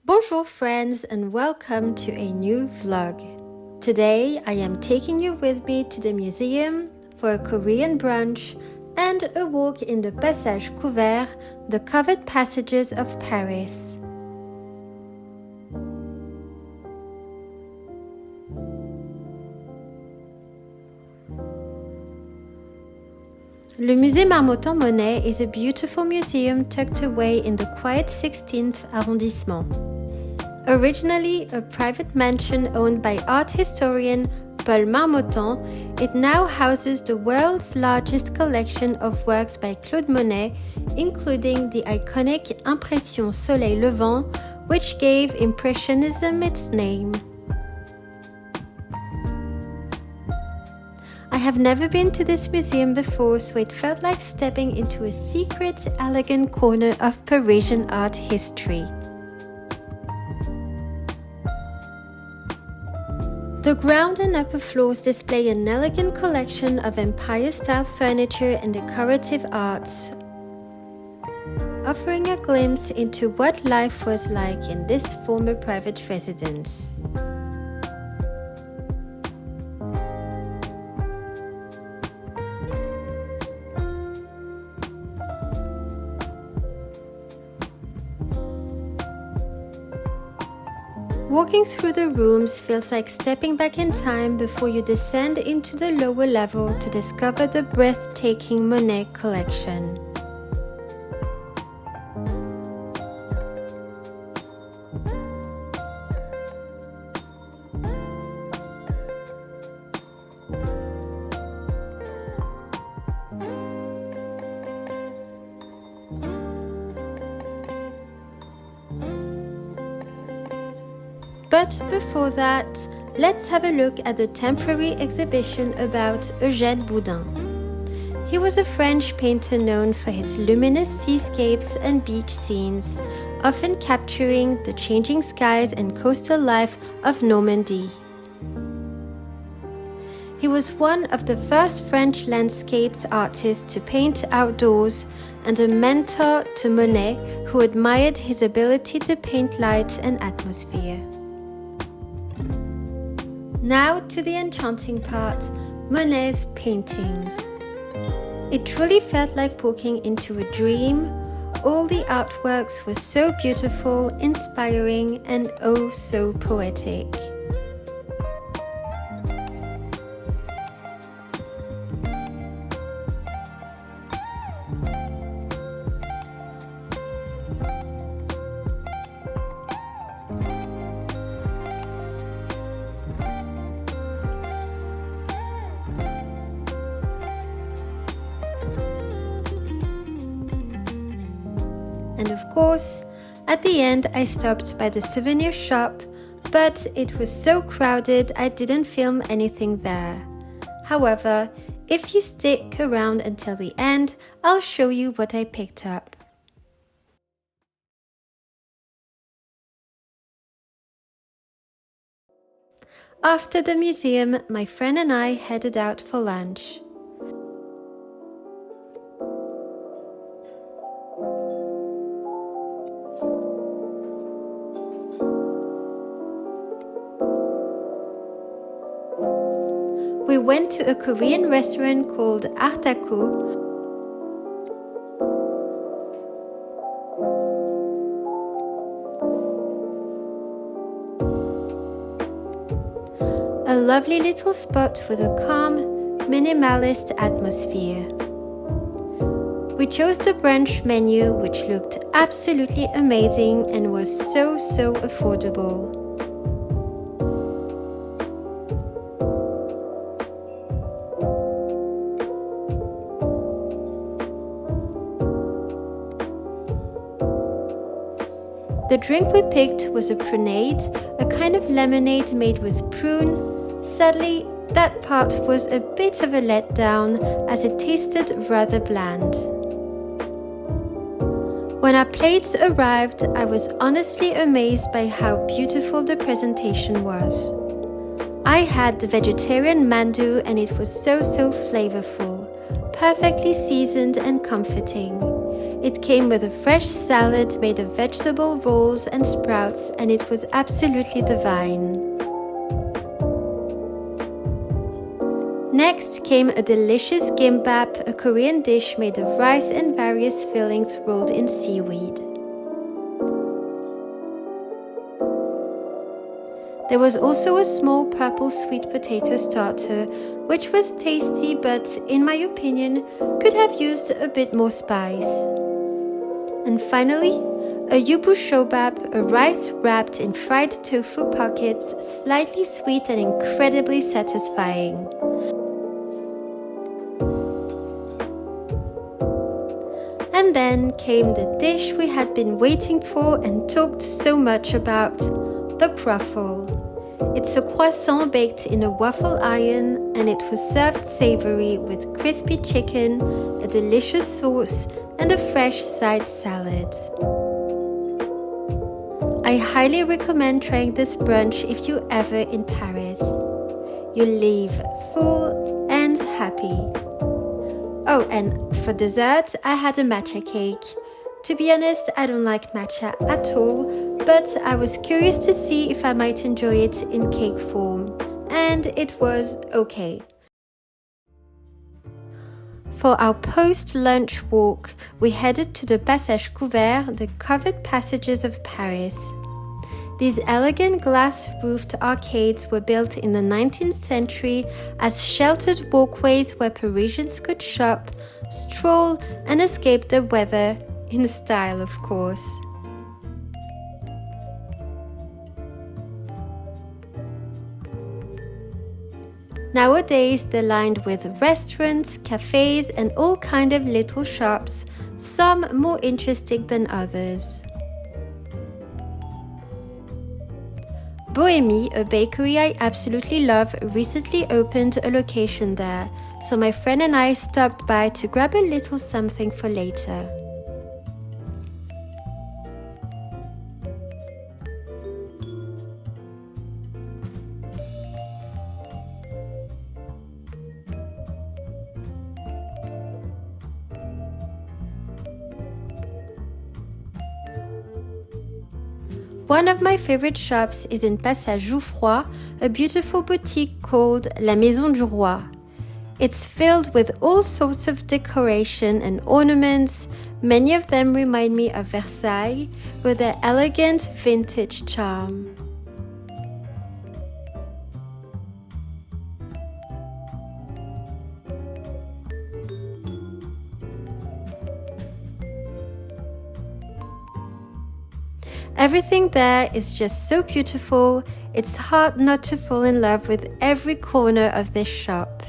Bonjour friends and welcome to a new vlog. Today I am taking you with me to the museum for a Korean brunch and a walk in the Passage Couverts, the covered passages of Paris. Le Musée Marmottan Monet is a beautiful museum tucked away in the quiet 16th arrondissement. Originally a private mansion owned by art historian Bo Mie, it now houses the world's largest collection of works by Claude Monet, including the iconic Impression Soleil Levant, which gave Impressionism its name. I have never been to this museum before, so it felt like stepping into a secret, elegant corner of Parisian art history. The ground and upper floors display an elegant collection of Empire-style furniture and decorative arts, offering a glimpse into what life was like in this former private residence. Walking through the rooms feels like stepping back in time before you descend into the lower level to discover the breathtaking Monet collection. But before that, let's have a look at the temporary exhibition about Eugène Boudin. He was a French painter known for his luminous seascapes and beach scenes, often capturing the changing skies and coastal life of Normandy. He was one of the first French landscapes artists to paint outdoors and a mentor to Monet, who admired his ability to paint light and atmosphere. Now to the enchanting part, Monet's paintings. It truly felt like walking into a dream. All the artworks were so beautiful, inspiring, and oh so poetic. And of course, at the end I stopped by the souvenir shop, but it was so crowded I didn't film anything there. However, if you stick around until the end, I'll show you what I picked up. After the museum, my friend and I headed out for lunch. We went to a Korean restaurant called Artaco. A lovely little spot with a calm, minimalist atmosphere. We chose the brunch menu, which looked absolutely amazing and was so affordable. The drink we picked was a prunade, a kind of lemonade made with prune. Sadly, that part was a bit of a letdown as it tasted rather bland. When our plates arrived, I was honestly amazed by how beautiful the presentation was. I had the vegetarian mandu and it was so flavorful, perfectly seasoned and comforting. It came with a fresh salad made of vegetable rolls and sprouts, and it was absolutely divine. Next came a delicious gimbap, a Korean dish made of rice and various fillings rolled in seaweed. There was also a small purple sweet potato starter, which was tasty but, in my opinion, could have used a bit more spice. And finally, a yubu shobab, a rice wrapped in fried tofu pockets, slightly sweet and incredibly satisfying. And then came the dish we had been waiting for and talked so much about, the croffle. It's a croissant baked in a waffle iron, and it was served savory with crispy chicken, a delicious sauce, and a fresh side salad. I highly recommend trying this brunch if you're ever in Paris. You'll leave full and happy. Oh, and for dessert, I had a matcha cake. To be honest, I don't like matcha at all, but I was curious to see if I might enjoy it in cake form, and it was okay. For our post-lunch walk, we headed to the Passage Couverts, the covered passages of Paris. These elegant glass-roofed arcades were built in the 19th century as sheltered walkways where Parisians could shop, stroll, and escape the weather, in style, of course. Nowadays, they're lined with restaurants, cafes, and all kind of little shops, some more interesting than others. Bo Mie, a bakery I absolutely love, recently opened a location there, so my friend and I stopped by to grab a little something for later. One of my favorite shops is in Passage Jouffroy, a beautiful boutique called La Maison du Roi. It's filled with all sorts of decoration and ornaments. Many of them remind me of Versailles with their elegant vintage charm. Everything there is just so beautiful, it's hard not to fall in love with every corner of this shop.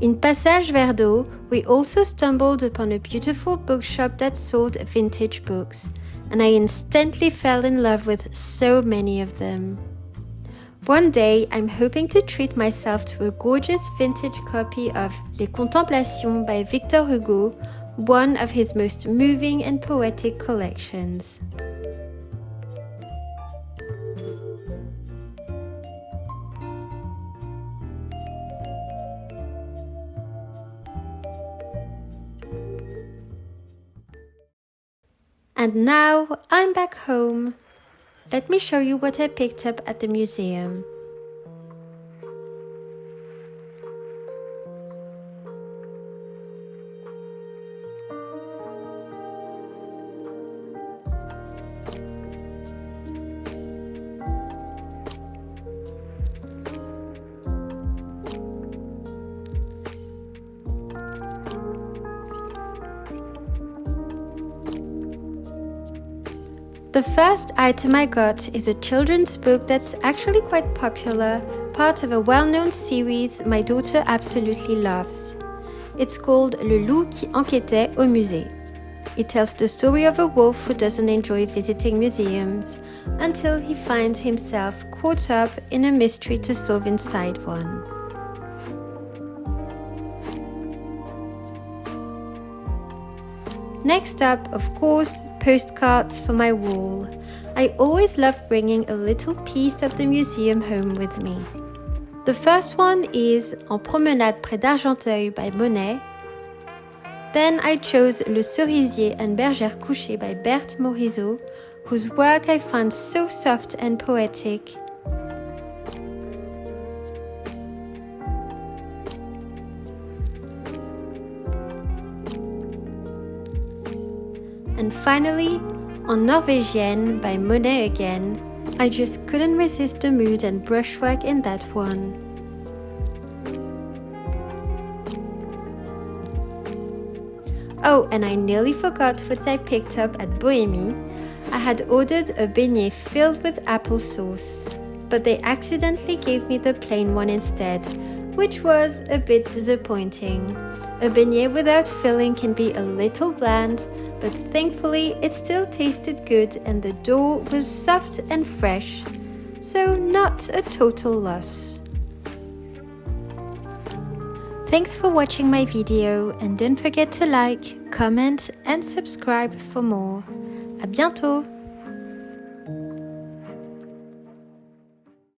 In Passage Verdot, we also stumbled upon a beautiful bookshop that sold vintage books, and I instantly fell in love with so many of them. One day, I'm hoping to treat myself to a gorgeous vintage copy of Les Contemplations by Victor Hugo, one of his most moving and poetic collections. And now I'm back home. Let me show you what I picked up at the museum. The first item I got is a children's book that's actually quite popular, part of a well-known series my daughter absolutely loves. It's called Le loup qui enquêtait au musée. It tells the story of a wolf who doesn't enjoy visiting museums until he finds himself caught up in a mystery to solve inside one. Next up, of course, postcards for my wall. I always love bringing a little piece of the museum home with me. The first one is En promenade près d'Argenteuil by Monet. Then I chose Le cerisier and bergère couchée by Berthe Morisot, whose work I find so soft and poetic. And finally, En Norvégienne by Monet again. I just couldn't resist the mood and brushwork in that one. Oh, and I nearly forgot what I picked up at Bo Mie. I had ordered a beignet filled with applesauce, but they accidentally gave me the plain one instead, which was a bit disappointing. A beignet without filling can be a little bland, but thankfully it still tasted good and the dough was soft and fresh, so not a total loss. Thanks for watching my video and don't forget to like, comment and subscribe for more. À bientôt!